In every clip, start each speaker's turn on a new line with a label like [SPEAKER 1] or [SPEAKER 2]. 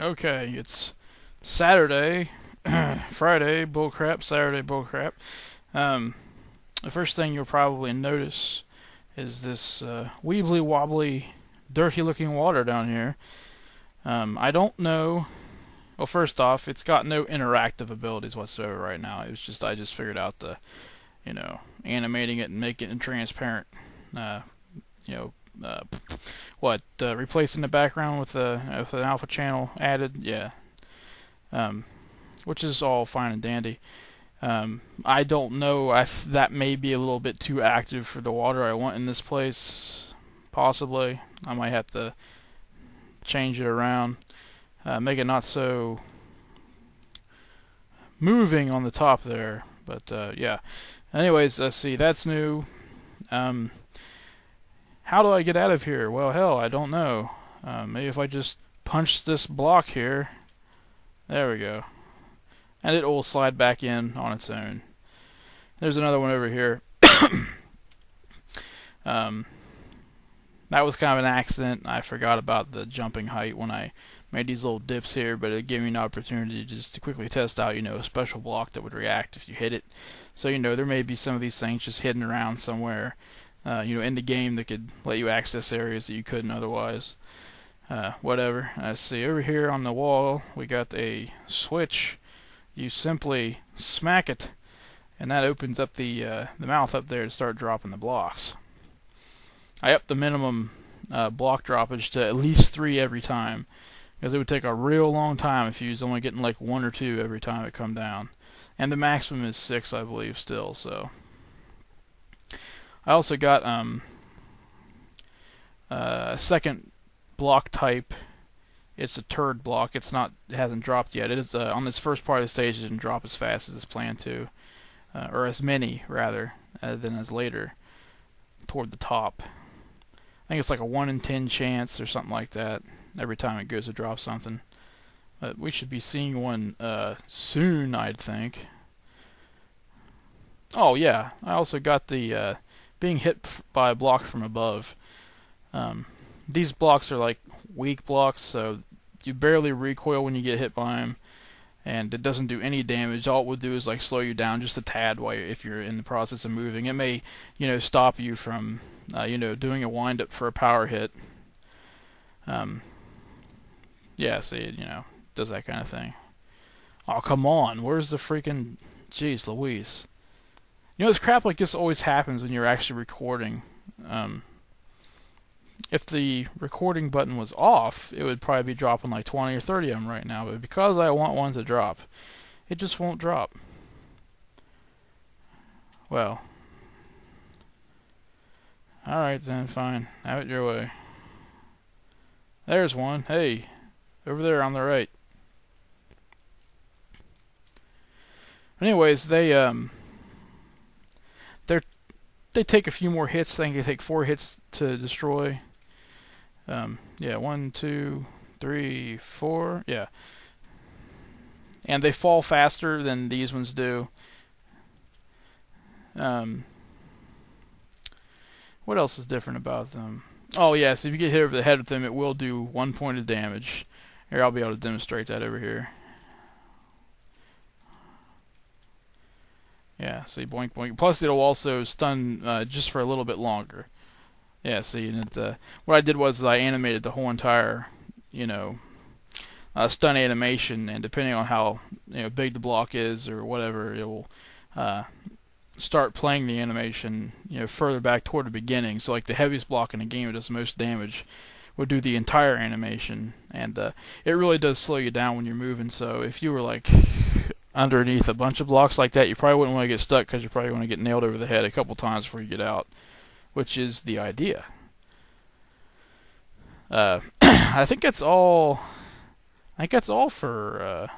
[SPEAKER 1] Okay, it's Saturday, Friday, bullcrap, Saturday, bullcrap. The first thing you'll probably notice is this weebly wobbly, dirty looking water down here. I don't know. Well, first off, it's got no interactive abilities whatsoever right now. It was just I just figured out the, animating it and making it transparent. You know, replacing the background with an alpha channel added, yeah, which is all fine and dandy. I don't know, that may be a little bit too active for the water I want in this place, possibly. I might have to change it around, make it not so moving on the top there, but yeah. Anyways, let's see, that's new. How do I get out of here? Well, hell, I don't know. Maybe if I just punch this block here. There we go. And it will slide back in on its own. There's another one over here. That was kind of an accident. I forgot about the jumping height when I made these little dips here, but it gave me an opportunity just to quickly test out, a special block that would react if you hit it. So, there may be some of these things just hidden around somewhere, in the game that could let you access areas that you couldn't otherwise. Whatever. Let's see, over here on the wall, we got a switch. You simply smack it, and that opens up the mouth up there to start dropping the blocks. I upped the minimum block droppage to at least 3 every time, because it would take a real long time if you was only getting like 1 or 2 every time it come down. And the maximum is 6, I believe, still. So I also got a second block type. It's a turd block. It hasn't dropped yet. It is on this first part of the stage. It didn't drop as fast as it's planned to, or as many rather than as later toward the top. I think it's like a 1 in 10 chance or something like that every time it goes to drop something. But we should be seeing one soon, I'd think. Oh yeah, I also got the being hit by a block from above. These blocks are like weak blocks, so you barely recoil when you get hit by them, and it doesn't do any damage. All it would do is like slow you down just a tad if you're in the process of moving. It may, stop you from, doing a wind up for a power hit. Yeah, see, it, does that kind of thing. Oh, come on, where's the freaking, jeez Louise. This crap like this always happens when you're actually recording. If the recording button was off, it would probably be dropping like 20 or 30 of them right now, but because I want one to drop, it just won't drop. Well, alright then, fine. Have it your way. There's one. Hey, over there on the right. Anyways, they take a few more hits. I think they take 4 hits to destroy. Yeah, 1, 2, 3, 4. Yeah. And they fall faster than these ones do. What else is different about them? Oh, yeah, so if you get hit over the head with them, it will do 1 point of damage. Here, I'll be able to demonstrate that over here. Yeah, see, boink, boink. Plus, it'll also stun just for a little bit longer. Yeah, see, and what I did was I animated the whole entire, stun animation, and depending on how big the block is or whatever, it will start playing the animation further back toward the beginning. So, like the heaviest block in the game that does the most damage would do the entire animation, and it really does slow you down when you're moving. So, if you were like underneath a bunch of blocks like that, you probably wouldn't want to get stuck because you probably want to get nailed over the head a couple times before you get out, which is the idea. I think that's all. I think that's all for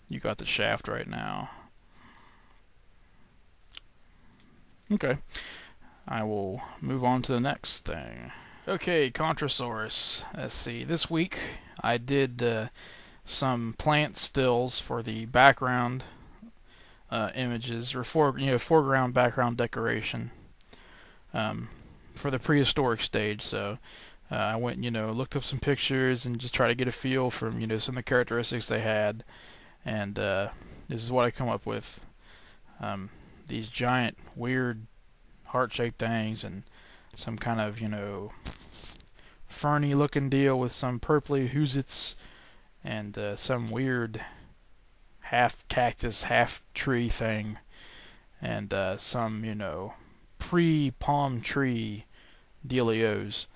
[SPEAKER 1] you got the shaft right now. Okay, I will move on to the next thing. Okay, Contrasaurus. Let's see. This week I did some plant stills for the background images, or foreground background decoration for the prehistoric stage. So I went, looked up some pictures and just tried to get a feel from, some of the characteristics they had, and this is what I come up with. These giant, weird, heart-shaped things, and some kind of, ferny-looking deal with some purpley hoosits, and some weird half-cactus, half-tree thing, and some, pre-palm tree dealios.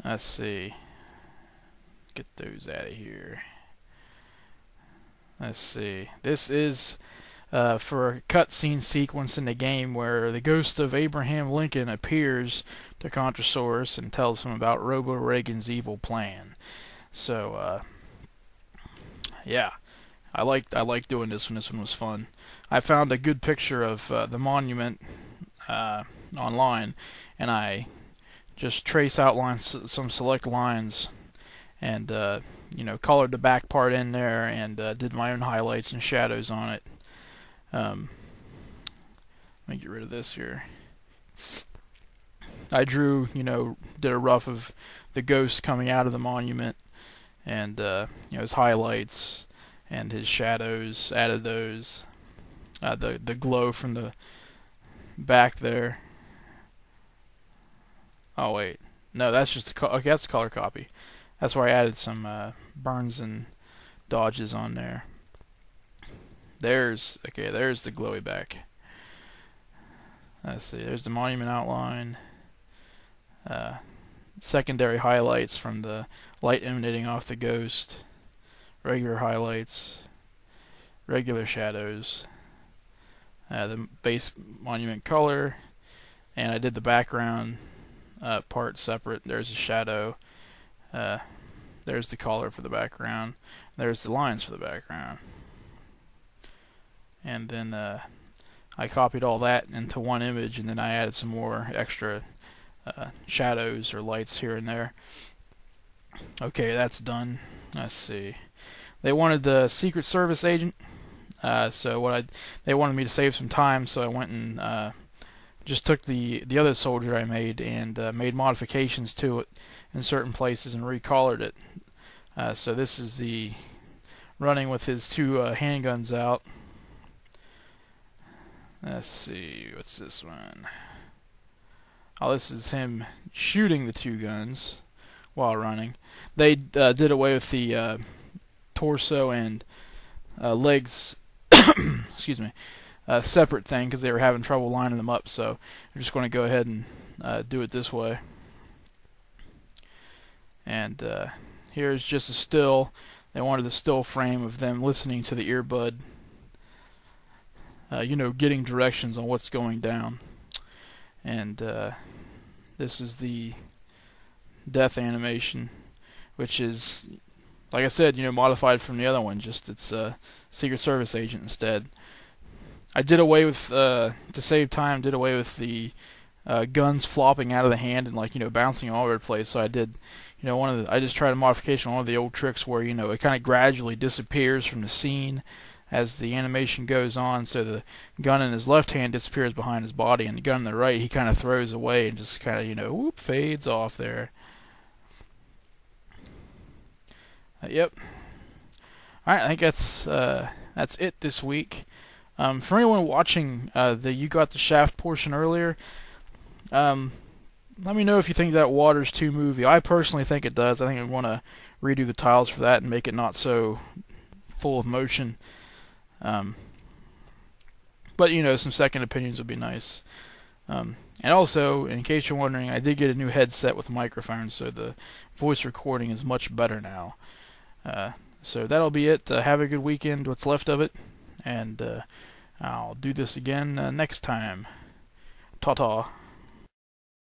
[SPEAKER 1] Let's see. Get those out of here. Let's see. This is for a cutscene sequence in the game where the ghost of Abraham Lincoln appears to Contrasaur and tells him about Robo Reagan's evil plan. So, yeah, I like doing this one. This one was fun. I found a good picture of the monument online, and I just trace outlines, some select lines, and colored the back part in there, and did my own highlights and shadows on it. Let me get rid of this here. I drew, did a rough of the ghost coming out of the monument, and his highlights and his shadows. Added those. The glow from the back there. Oh wait, no, that's just okay. That's the color copy. That's where I added some burns and dodges on there. There's the glowy back. Let's see. There's the monument outline. Secondary highlights from the light emanating off the ghost. Regular highlights. Regular shadows. The base monument color, and I did the background part separate. There's a shadow. There's the color for the background. There's the lines for the background. And then I copied all that into one image, and then I added some more extra shadows or lights here and there. Okay, that's done. Let's see. They wanted the Secret Service agent, so they wanted me to save some time, so I went and just took the other soldier I made and made modifications to it in certain places and recolored it. So this is the running with his two handguns out. Let's see, what's this one? Oh, this is him shooting the two guns while running. They did away with the torso and legs, excuse me, separate thing because they were having trouble lining them up. So I'm just going to go ahead and do it this way. And here's just a still. They wanted a still frame of them listening to the earbud. Getting directions on what's going down. And this is the death animation, which is, like I said, modified from the other one. Just it's a Secret Service agent instead. I did away with, to save time, did away with the guns flopping out of the hand and bouncing all over the place. So I did, I just tried a modification on one of the old tricks where it kind of gradually disappears from the scene as the animation goes on, so the gun in his left hand disappears behind his body, and the gun in the right he kind of throws away and just kind of, whoop, fades off there. Yep. Alright, I think that's it this week. For anyone watching You Got the Shaft portion earlier, let me know if you think that water's too movie. I personally think it does. I think I want to redo the tiles for that and make it not so full of motion. But some second opinions would be nice. And also, in case you're wondering, I did get a new headset with a microphone, so the voice recording is much better now. So that'll be it. Have a good weekend, what's left of it, and I'll do this again next time. Ta-ta.